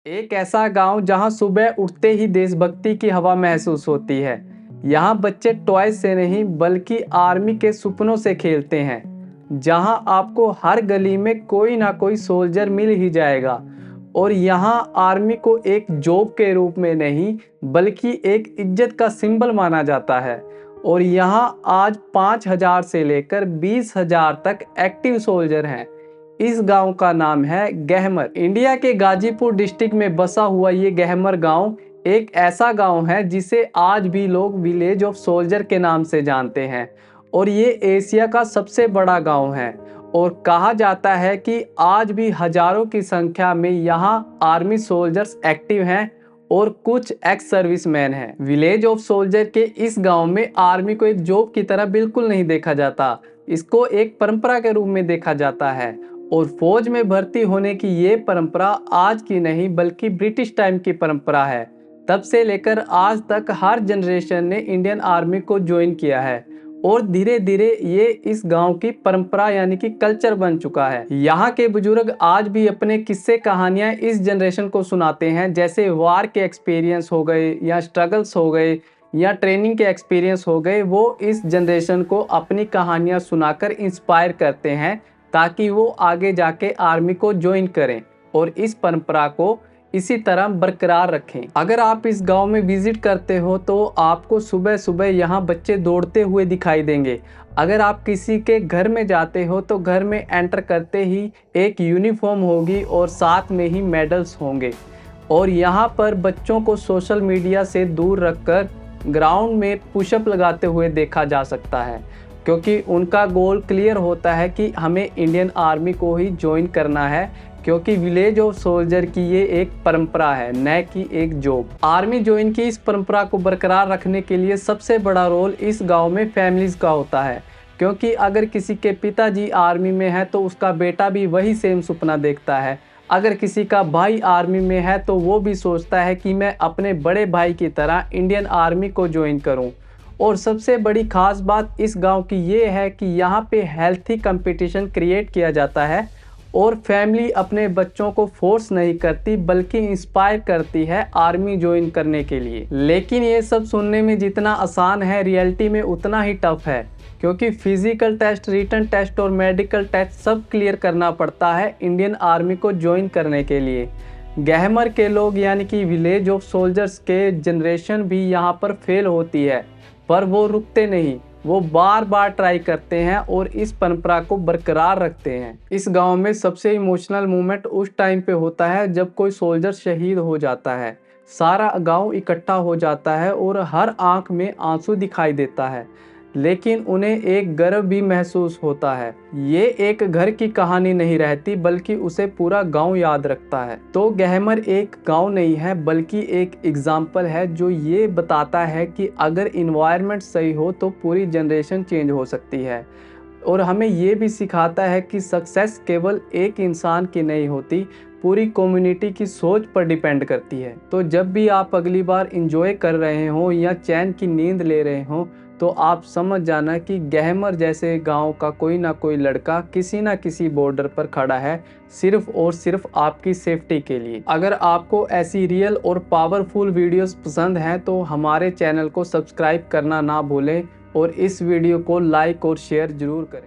एक ऐसा गांव जहां सुबह उठते ही देशभक्ति की हवा महसूस होती है। यहाँ बच्चे टॉय से नहीं बल्कि आर्मी के सपनों से खेलते हैं। जहां आपको हर गली में कोई ना कोई सोल्जर मिल ही जाएगा। और यहाँ आर्मी को एक जॉब के रूप में नहीं बल्कि एक इज्जत का सिंबल माना जाता है। और यहाँ आज 5,000 से लेकर 20,000 तक एक्टिव सोल्जर हैं। इस गांव का नाम है गहमर। इंडिया के गाजीपुर डिस्ट्रिक्ट में बसा हुआ ये गहमर गांव एक ऐसा गांव है जिसे आज भी लोग विलेज ऑफ सोल्जर के नाम से जानते हैं। और ये एशिया का सबसे बड़ा गांव है। और कहा जाता है कि आज भी हजारों की संख्या में यहाँ आर्मी सोल्जर्स एक्टिव हैं और कुछ एक्स सर्विसमैन हैं। विलेज ऑफ सोल्जर के इस गांव में आर्मी को एक जॉब की तरह बिल्कुल नहीं देखा जाता। इसको एक परंपरा के रूप में देखा जाता है। और फौज में भर्ती होने की ये परंपरा आज की नहीं बल्कि ब्रिटिश टाइम की परंपरा है। तब से लेकर आज तक हर जनरेशन ने इंडियन आर्मी को ज्वाइन किया है। और धीरे धीरे ये इस गांव की परंपरा यानी कि कल्चर बन चुका है। यहाँ के बुजुर्ग आज भी अपने किस्से कहानियां इस जनरेशन को सुनाते हैं, जैसे वार के एक्सपीरियंस हो गए या स्ट्रगल्स हो गए या ट्रेनिंग के एक्सपीरियंस हो गए। वो इस जनरेशन को अपनी कहानियां सुनाकर इंस्पायर करते हैं ताकि वो आगे जाके आर्मी को ज्वाइन करें और इस परंपरा को इसी तरह बरकरार रखें। अगर आप इस गांव में विजिट करते हो तो आपको सुबह सुबह यहाँ बच्चे दौड़ते हुए दिखाई देंगे। अगर आप किसी के घर में जाते हो तो घर में एंटर करते ही एक यूनिफॉर्म होगी और साथ में ही मेडल्स होंगे। और यहाँ पर बच्चों को सोशल मीडिया से दूर रखकर ग्राउंड में पुशअप लगाते हुए देखा जा सकता है, क्योंकि उनका गोल क्लियर होता है कि हमें इंडियन आर्मी को ही ज्वाइन करना है, क्योंकि विलेज ऑफ सोल्जर की ये एक परंपरा है, न कि एक जॉब। आर्मी ज्वाइन की इस परंपरा को बरकरार रखने के लिए सबसे बड़ा रोल इस गांव में फैमिलीज का होता है, क्योंकि अगर किसी के पिताजी आर्मी में है तो उसका बेटा भी वही सेम सपना देखता है। अगर किसी का भाई आर्मी में है तो वो भी सोचता है कि मैं अपने बड़े भाई की तरह इंडियन आर्मी को ज्वाइन करूं। और सबसे बड़ी खास बात इस गांव की ये है कि यहाँ पे हेल्थी कंपटीशन क्रिएट किया जाता है और फैमिली अपने बच्चों को फोर्स नहीं करती बल्कि इंस्पायर करती है आर्मी ज्वाइन करने के लिए। लेकिन ये सब सुनने में जितना आसान है रियलिटी में उतना ही टफ है, क्योंकि फिजिकल टेस्ट, रिटन टेस्ट और मेडिकल टेस्ट सब क्लियर करना पड़ता है इंडियन आर्मी को ज्वाइन करने के लिए। गहमर के लोग यानी कि विलेज ऑफ सोल्जर्स के जनरेशन भी यहाँ पर फेल होती है, पर वो रुकते नहीं, वो बार बार ट्राई करते हैं और इस परंपरा को बरकरार रखते हैं। इस गांव में सबसे इमोशनल मोमेंट उस टाइम पे होता है जब कोई सोल्जर शहीद हो जाता है। सारा गांव इकट्ठा हो जाता है और हर आंख में आंसू दिखाई देता है, लेकिन उन्हें एक गर्व भी महसूस होता है। ये एक घर की कहानी नहीं रहती बल्कि उसे पूरा गांव याद रखता है। तो गहमर एक गांव नहीं है बल्कि एक एग्जाम्पल है जो ये बताता है कि अगर इन्वायरमेंट सही हो तो पूरी जनरेशन चेंज हो सकती है। और हमें ये भी सिखाता है कि सक्सेस केवल एक इंसान की नहीं होती, पूरी कम्युनिटी की सोच पर डिपेंड करती है। तो जब भी आप अगली बार इंजॉय कर रहे हो या चैन की नींद ले रहे हो तो आप समझ जाना कि गहमर जैसे गांव का कोई ना कोई लड़का किसी ना किसी बॉर्डर पर खड़ा है, सिर्फ और सिर्फ आपकी सेफ्टी के लिए। अगर आपको ऐसी रियल और पावरफुल वीडियोस पसंद हैं तो हमारे चैनल को सब्सक्राइब करना ना भूलें और इस वीडियो को लाइक और शेयर जरूर करें।